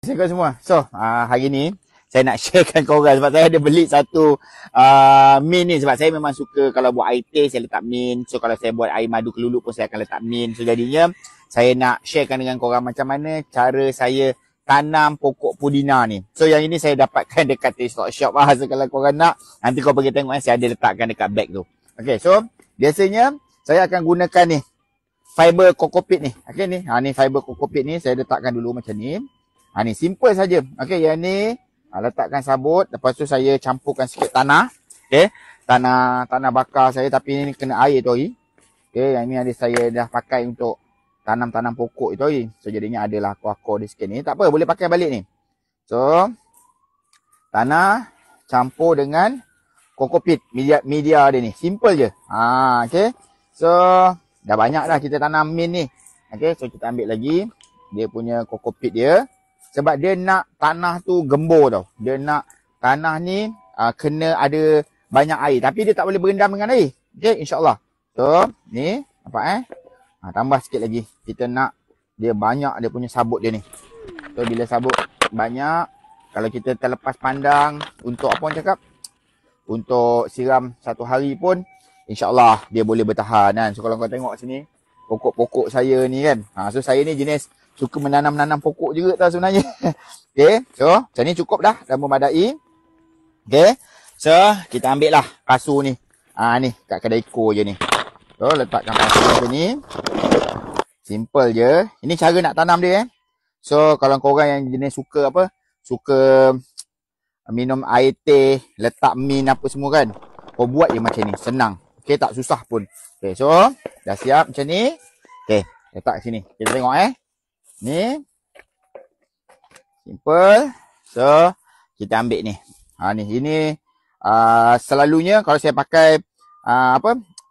Assalamualaikum semua. So, hari ni saya nak sharekan korang sebab saya ada beli satu min ni sebab saya memang suka kalau buat air teh saya letak min. So kalau saya buat air madu kelulu pun saya akan letak min. So jadinya saya nak sharekan dengan korang macam mana cara saya tanam pokok pudina ni. So yang ini saya dapatkan dekat Stock Shop lah. So kalau korang nak nanti korang pergi tengok saya ada letakkan dekat bag tu. Okay, so biasanya saya akan gunakan ni fiber kokopit ni. Okay ni, ni fiber kokopit ni saya letakkan dulu macam ni. Ni simple saja. Okey, yang ni letakkan sabut, lepas tu saya campurkan sikit tanah. Okey, tanah bakar saya tapi ni kena air tu hari. Okey, yang ni ada saya dah pakai untuk tanam pokok itu hari. So jadinya adalah akor-akor di sikit ni. Tak apa, boleh pakai balik ni. So tanah campur dengan kokopit, media dia ni. Simple je. Okey. So dah banyak dah kita tanam min ni. Okey, so kita ambil lagi dia punya kokopit dia. Sebab dia nak tanah tu gembur tau. Dia nak tanah ni kena ada banyak air. Tapi dia tak boleh berendam dengan air. Okay, insyaAllah. So, ni. Nampak tambah sikit lagi. Kita nak dia banyak dia punya sabut dia ni. So, bila sabut banyak. Kalau kita terlepas pandang. Untuk apa orang cakap? Untuk siram satu hari pun. InsyaAllah dia boleh bertahan kan. So, kalau kau tengok sini. Pokok-pokok saya ni kan. So, saya ni jenis suka menanam pokok juga tau sebenarnya. Okay, so macam ni cukup dah memadai. Okay, so kita ambil lah kasur ni. Ni kat kedai ko je ni. So letakkan kasur macam ni. Simple je. Ini cara nak tanam dia So kalau korang yang jenis suka apa, suka minum air teh, letak min apa semua kan, kau buat je macam ni, senang. Okay, tak susah pun. Okay, so dah siap macam ni. Okay, letak sini. Kita tengok ni simple. So kita ambil ni. Ni ini selalunya kalau saya pakai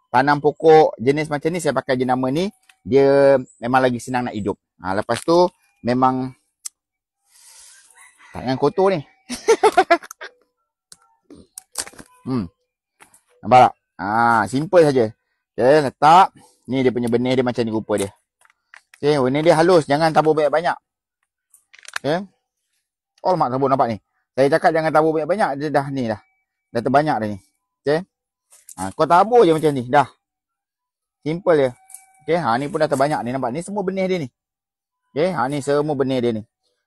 tanam pokok jenis macam ni, saya pakai jenama ni. Dia memang lagi senang nak hidup. Lepas tu memang tangan kotor ni. Nampak tak? Simple saja. Okay, letak. Ni dia punya benih dia macam ni rupa dia. Okay, warna dia halus. Jangan tabur banyak-banyak. Okay. Oh, mak tabur nampak ni. Saya cakap jangan tabur banyak-banyak. Dia dah ni dah. Dah terbanyak dah ni. Okay. Kau tabur je macam ni. Dah. Simple je. Okay. Ni pun dah terbanyak ni. Nampak? Ni semua benih dia ni. Okay. Ni semua benih dia ni.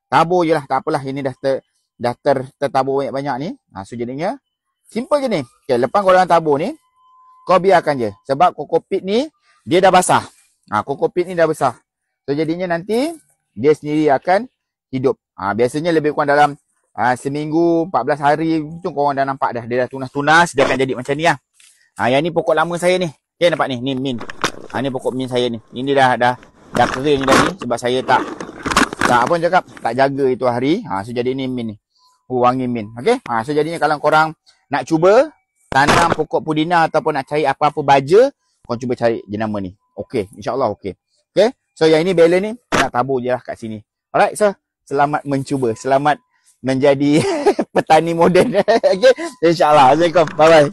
Tabur je lah. Tak apalah. Ini dah tertabur banyak-banyak ni. So, jadinya simple je ni. Okay. Lepas kau orang tabur ni, kau biarkan je. Sebab kokopit ni, dia dah basah. Kokopit ni dah basah. So jadinya nanti dia sendiri akan hidup. Biasanya lebih kurang dalam seminggu, 14 hari tu korang dah nampak dah. Dia dah tunas-tunas, dia akan jadi macam ni lah. Yang ni pokok lama saya ni. Okay, nampak ni, ni min. Ni pokok min saya ni. Ini dah kering dah ni sebab saya tak apa cakap, tak jaga itu hari. So jadi ni min ni. Wangi min. Okay? So jadinya kalau korang nak cuba tanam pokok pudina ataupun nak cari apa-apa baja, korang cuba cari jenama ni. Okay, insyaAllah okay. Okay? So yang ini balon ni nak tabur je lah kat sini. Alright, so selamat mencuba. Selamat menjadi petani moden. Okay? InsyaAllah. Assalamualaikum. Bye-bye.